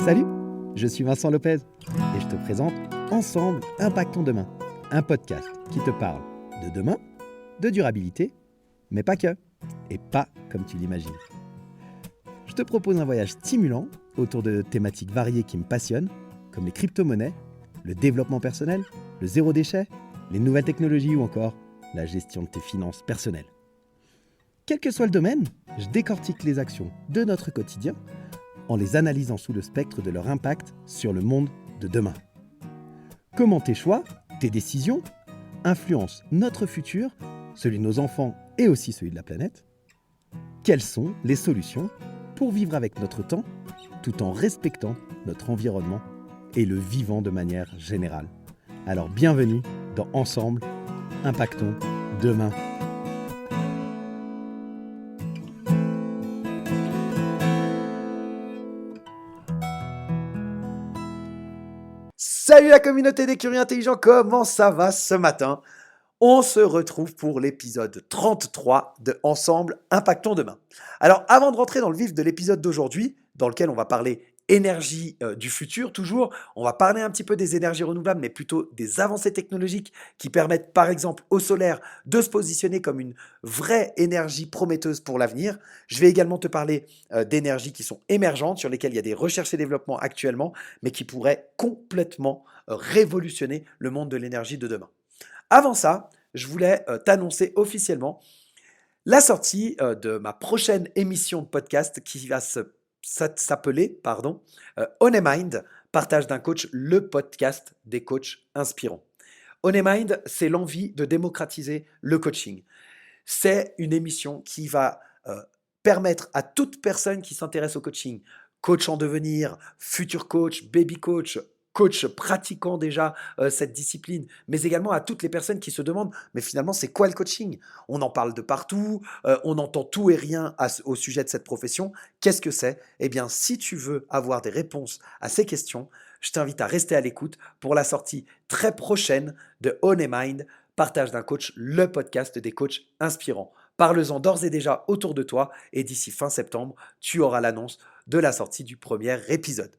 Salut, je suis Vincent Lopez et je te présente Ensemble Impactons Demain, un podcast qui te parle de demain, de durabilité, mais pas que, et pas comme tu l'imagines. Je te propose un voyage stimulant autour de thématiques variées qui me passionnent, comme les crypto-monnaies, le développement personnel, le zéro déchet, les nouvelles technologies ou encore la gestion de tes finances personnelles. Quel que soit le domaine, je décortique les actions de notre quotidien en les analysant sous le spectre de leur impact sur le monde de demain. Comment tes choix, tes décisions, influencent notre futur, celui de nos enfants et aussi celui de la planète? Quelles sont les solutions pour vivre avec notre temps, tout en respectant notre environnement et le vivant de manière générale? Alors bienvenue dans Ensemble, Impactons Demain. Salut la communauté des curieux intelligents, comment ça va ce matin? On se retrouve pour l'épisode 33 de Ensemble, Impactons Demain. Alors avant de rentrer dans le vif de l'épisode d'aujourd'hui, dans lequel on va parler énergie du futur toujours, on va parler un petit peu des énergies renouvelables, mais plutôt des avancées technologiques qui permettent par exemple au solaire de se positionner comme une vraie énergie prometteuse pour l'avenir. Je vais également te parler d'énergies qui sont émergentes, sur lesquelles il y a des recherches et développements actuellement, mais qui pourraient complètement révolutionner le monde de l'énergie de demain. Avant ça, je voulais t'annoncer officiellement la sortie de ma prochaine émission de podcast qui va s'appeler On a Mind, partage d'un coach, le podcast des coachs inspirants. On a Mind, c'est l'envie de démocratiser le coaching. C'est une émission qui va permettre à toute personne qui s'intéresse au coaching, coach en devenir, futur coach, baby coach, coach pratiquant déjà cette discipline, mais également à toutes les personnes qui se demandent, mais finalement, c'est quoi le coaching? On en parle de partout, on entend tout et rien au sujet de cette profession. Qu'est-ce que c'est? Eh bien, si tu veux avoir des réponses à ces questions, je t'invite à rester à l'écoute pour la sortie très prochaine de On a Mind, partage d'un coach, le podcast des coachs inspirants. Parle-en d'ores et déjà autour de toi et d'ici fin septembre, tu auras l'annonce de la sortie du premier épisode.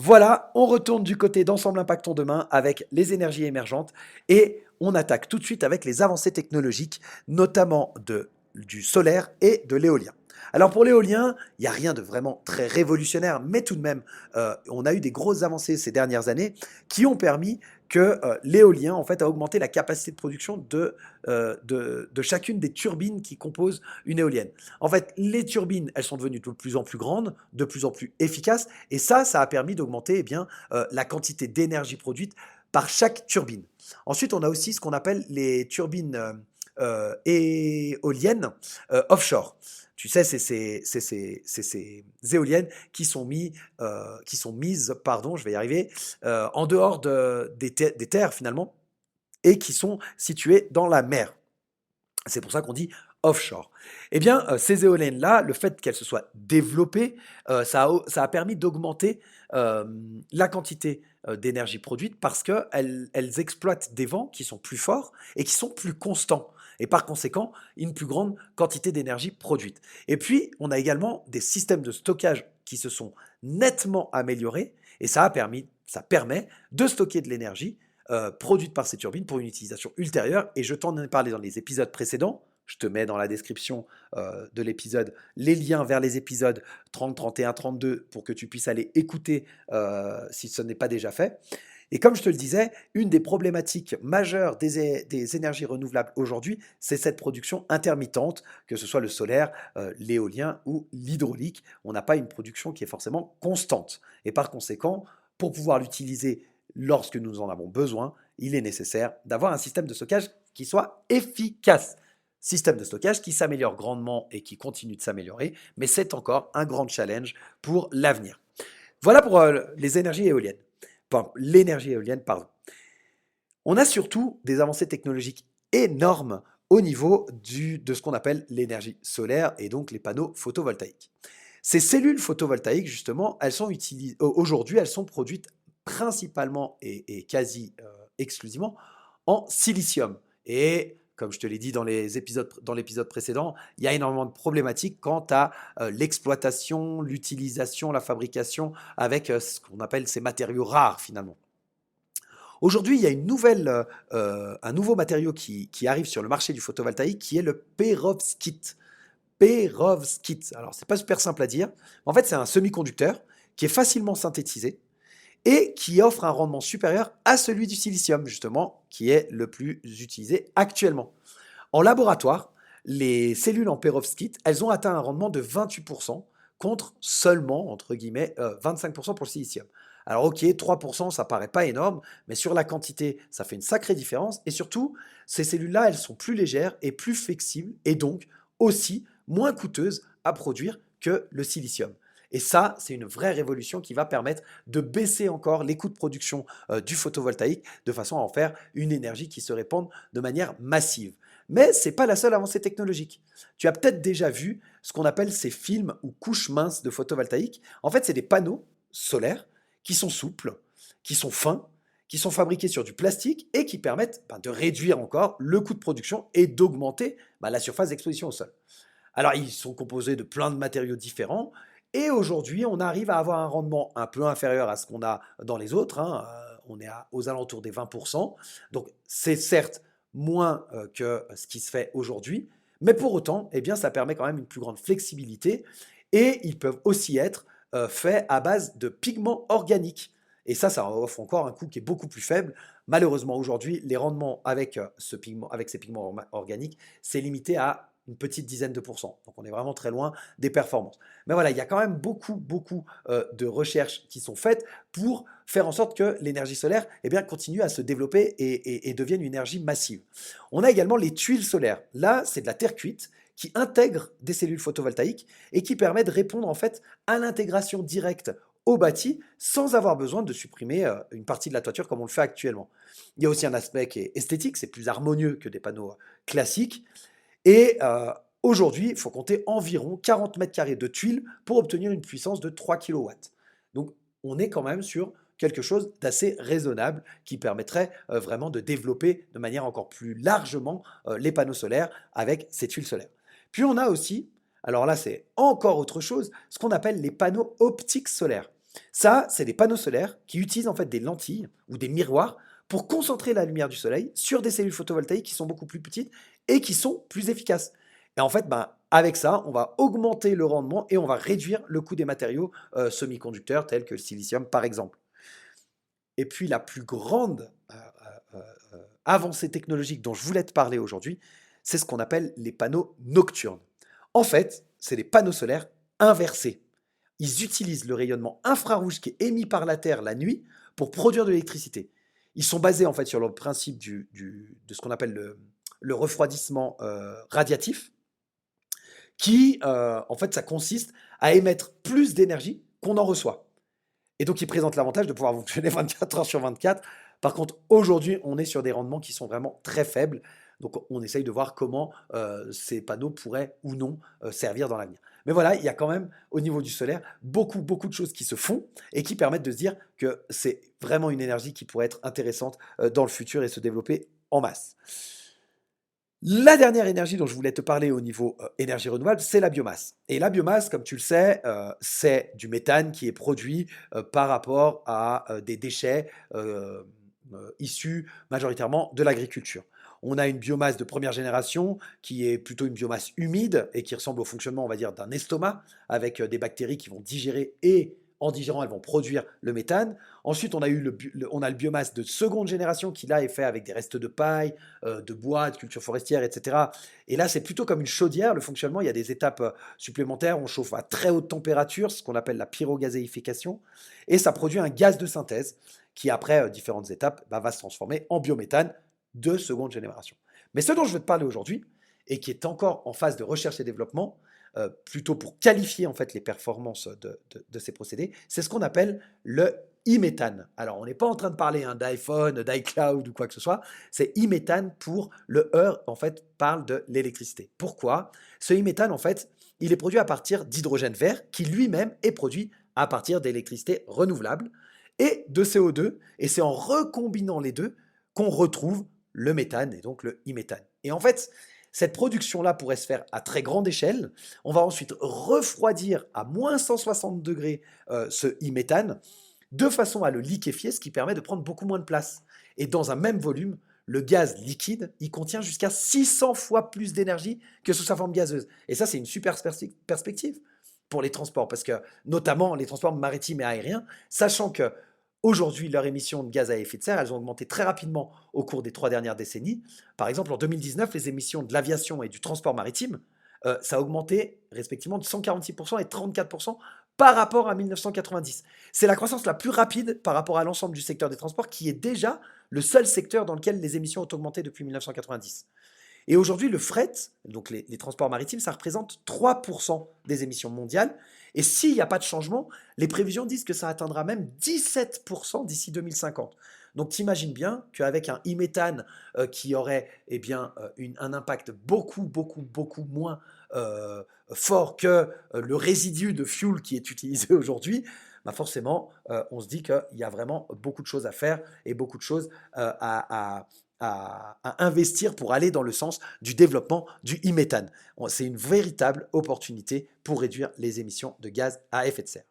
Voilà, on retourne du côté d'Ensemble Impactons Demain avec les énergies émergentes et on attaque tout de suite avec les avancées technologiques, notamment du solaire et de l'éolien. Alors pour l'éolien, il n'y a rien de vraiment très révolutionnaire, mais tout de même, on a eu des grosses avancées ces dernières années qui ont permis que l'éolien en fait, a augmenté la capacité de production de chacune des turbines qui composent une éolienne. En fait, les turbines, elles sont devenues de plus en plus grandes, de plus en plus efficaces, et ça a permis d'augmenter la quantité d'énergie produite par chaque turbine. Ensuite, on a aussi ce qu'on appelle les turbines éoliennes offshore. Tu sais, c'est ces éoliennes qui sont mises, je vais y arriver, en dehors des terres finalement, et qui sont situées dans la mer. C'est pour ça qu'on dit offshore. Eh bien, ces éoliennes-là, le fait qu'elles se soient développées, ça a permis d'augmenter la quantité d'énergie produite parce qu'elles exploitent des vents qui sont plus forts et qui sont plus constants. Et par conséquent, une plus grande quantité d'énergie produite. Et puis, on a également des systèmes de stockage qui se sont nettement améliorés et ça permet de stocker de l'énergie produite par ces turbines pour une utilisation ultérieure. Et je t'en ai parlé dans les épisodes précédents. Je te mets dans la description de l'épisode les liens vers les épisodes 30, 31, 32 pour que tu puisses aller écouter si ce n'est pas déjà fait. Et comme je te le disais, une des problématiques majeures des énergies renouvelables aujourd'hui, c'est cette production intermittente, que ce soit le solaire, l'éolien ou l'hydraulique. On n'a pas une production qui est forcément constante. Et par conséquent, pour pouvoir l'utiliser lorsque nous en avons besoin, il est nécessaire d'avoir un système de stockage qui soit efficace. Système de stockage qui s'améliore grandement et qui continue de s'améliorer, mais c'est encore un grand challenge pour l'avenir. Voilà pour les énergies éoliennes. Enfin, l'énergie éolienne, pardon. On a surtout des avancées technologiques énormes au niveau de ce qu'on appelle l'énergie solaire et donc les panneaux photovoltaïques. Ces cellules photovoltaïques, justement, aujourd'hui, elles sont produites principalement et quasi exclusivement en silicium. Et comme je te l'ai dit dans l'épisode précédent, il y a énormément de problématiques quant à l'exploitation, l'utilisation, la fabrication avec ce qu'on appelle ces matériaux rares finalement. Aujourd'hui, il y a un nouveau matériau qui arrive sur le marché du photovoltaïque qui est le perovskite. Perovskite. Alors, c'est pas super simple à dire. En fait, c'est un semi-conducteur qui est facilement synthétisé et qui offre un rendement supérieur à celui du silicium, justement, qui est le plus utilisé actuellement. En laboratoire, les cellules en perovskite, elles ont atteint un rendement de 28% contre seulement, entre guillemets, 25% pour le silicium. Alors ok, 3%, ça paraît pas énorme, mais sur la quantité, ça fait une sacrée différence. Et surtout, ces cellules-là, elles sont plus légères et plus flexibles, et donc aussi moins coûteuses à produire que le silicium. Et ça, c'est une vraie révolution qui va permettre de baisser encore les coûts de production du photovoltaïque de façon à en faire une énergie qui se répande de manière massive. Mais ce n'est pas la seule avancée technologique. Tu as peut-être déjà vu ce qu'on appelle ces films ou couches minces de photovoltaïque. En fait, c'est des panneaux solaires qui sont souples, qui sont fins, qui sont fabriqués sur du plastique et qui permettent de réduire encore le coût de production et d'augmenter la surface d'exposition au sol. Alors, ils sont composés de plein de matériaux différents. Et aujourd'hui, on arrive à avoir un rendement un peu inférieur à ce qu'on a dans les autres, hein. On est aux alentours des 20%. Donc, c'est certes moins que ce qui se fait aujourd'hui. Mais pour autant, eh bien, ça permet quand même une plus grande flexibilité. Et ils peuvent aussi être faits à base de pigments organiques. Et ça offre encore un coût qui est beaucoup plus faible. Malheureusement, aujourd'hui, les rendements avec ces pigments organiques, c'est limité à une petite dizaine de pourcents. Donc on est vraiment très loin des performances. Mais voilà, il y a quand même beaucoup de recherches qui sont faites pour faire en sorte que l'énergie solaire continue à se développer et devienne une énergie massive. On a également les tuiles solaires. Là, c'est de la terre cuite qui intègre des cellules photovoltaïques et qui permet de répondre en fait à l'intégration directe au bâti sans avoir besoin de supprimer une partie de la toiture comme on le fait actuellement. Il y a aussi un aspect qui est esthétique, c'est plus harmonieux que des panneaux classiques. Et aujourd'hui, il faut compter environ 40 mètres carrés de tuiles pour obtenir une puissance de 3 kilowatts. Donc, on est quand même sur quelque chose d'assez raisonnable qui permettrait vraiment de développer de manière encore plus largement les panneaux solaires avec ces tuiles solaires. Puis on a aussi, alors là c'est encore autre chose, ce qu'on appelle les panneaux optiques solaires. Ça, c'est des panneaux solaires qui utilisent en fait des lentilles ou des miroirs pour concentrer la lumière du soleil sur des cellules photovoltaïques qui sont beaucoup plus petites et qui sont plus efficaces. Et en fait, avec ça, on va augmenter le rendement et on va réduire le coût des matériaux semi-conducteurs tels que le silicium par exemple. Et puis la plus grande avancée technologique dont je voulais te parler aujourd'hui, c'est ce qu'on appelle les panneaux nocturnes. En fait, c'est des panneaux solaires inversés. Ils utilisent le rayonnement infrarouge qui est émis par la Terre la nuit pour produire de l'électricité. Ils sont basés en fait sur le principe de ce qu'on appelle le refroidissement radiatif, qui en fait ça consiste à émettre plus d'énergie qu'on en reçoit. Et donc, il présente l'avantage de pouvoir fonctionner 24 heures sur 24. Par contre, aujourd'hui, on est sur des rendements qui sont vraiment très faibles. Donc, on essaye de voir comment ces panneaux pourraient ou non servir dans l'avenir. Mais voilà, il y a quand même, au niveau du solaire, beaucoup de choses qui se font et qui permettent de se dire que c'est vraiment une énergie qui pourrait être intéressante dans le futur et se développer en masse. La dernière énergie dont je voulais te parler au niveau énergie renouvelable, c'est la biomasse. Et la biomasse, comme tu le sais, c'est du méthane qui est produit par rapport à des déchets issus majoritairement de l'agriculture. On a une biomasse de première génération qui est plutôt une biomasse humide et qui ressemble au fonctionnement, on va dire, d'un estomac avec des bactéries qui vont digérer et en digérant, elles vont produire le méthane. Ensuite, on a le biomasse de seconde génération qui là est fait avec des restes de paille, de bois, de culture forestière, etc. Et là, c'est plutôt comme une chaudière. Le fonctionnement, il y a des étapes supplémentaires. On chauffe à très haute température, ce qu'on appelle la pyrogazéification. Et ça produit un gaz de synthèse qui, après différentes étapes, va se transformer en biométhane de seconde génération. Mais ce dont je veux te parler aujourd'hui, et qui est encore en phase de recherche et développement, plutôt pour qualifier en fait les performances de ces procédés, c'est ce qu'on appelle le e-méthane. Alors, on n'est pas en train de parler d'iPhone, d'iCloud ou quoi que ce soit. C'est e-méthane pour le E, en fait, parle de l'électricité. Pourquoi? Ce e-méthane, en fait, il est produit à partir d'hydrogène vert qui lui-même est produit à partir d'électricité renouvelable et de CO2. Et c'est en recombinant les deux qu'on retrouve le méthane et donc le e-méthane. Et en fait, cette production-là pourrait se faire à très grande échelle. On va ensuite refroidir à moins 160 degrés ce e-méthane de façon à le liquéfier, ce qui permet de prendre beaucoup moins de place. Et dans un même volume, le gaz liquide, il contient jusqu'à 600 fois plus d'énergie que sous sa forme gazeuse. Et ça, c'est une super perspective pour les transports, parce que notamment les transports maritimes et aériens, sachant que aujourd'hui, leurs émissions de gaz à effet de serre, elles ont augmenté très rapidement au cours des 3 dernières décennies. Par exemple, en 2019, les émissions de l'aviation et du transport maritime, ça a augmenté respectivement de 146% et 34% par rapport à 1990. C'est la croissance la plus rapide par rapport à l'ensemble du secteur des transports, qui est déjà le seul secteur dans lequel les émissions ont augmenté depuis 1990. Et aujourd'hui, le fret, donc les transports maritimes, ça représente 3% des émissions mondiales. Et s'il n'y a pas de changement, les prévisions disent que ça atteindra même 17% d'ici 2050. Donc t'imagines bien qu'avec un e-méthane qui aurait un impact beaucoup moins fort que le résidu de fuel qui est utilisé aujourd'hui, bah forcément, on se dit qu'il y a vraiment beaucoup de choses à faire et beaucoup de choses à investir pour aller dans le sens du développement du e-méthane. C'est une véritable opportunité pour réduire les émissions de gaz à effet de serre.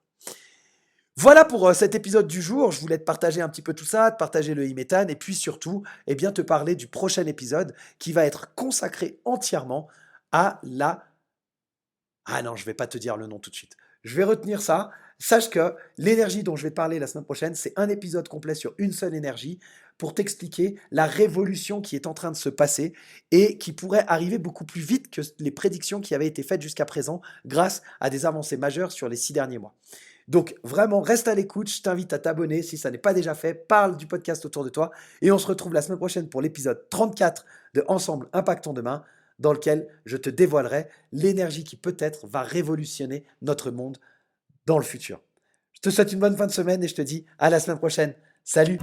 Voilà pour cet épisode du jour. Je voulais te partager un petit peu tout ça, te partager le e-méthane et puis surtout te parler du prochain épisode qui va être consacré entièrement à la... Ah non, je ne vais pas te dire le nom tout de suite. Je vais retenir ça. Sache que l'énergie dont je vais te parler la semaine prochaine, c'est un épisode complet sur une seule énergie pour t'expliquer la révolution qui est en train de se passer et qui pourrait arriver beaucoup plus vite que les prédictions qui avaient été faites jusqu'à présent grâce à des avancées majeures sur les 6 derniers mois. Donc vraiment, reste à l'écoute, je t'invite à t'abonner si ça n'est pas déjà fait, parle du podcast autour de toi et on se retrouve la semaine prochaine pour l'épisode 34 de Ensemble Impactons Demain, dans lequel je te dévoilerai l'énergie qui peut-être va révolutionner notre monde dans le futur. Je te souhaite une bonne fin de semaine et je te dis à la semaine prochaine. Salut!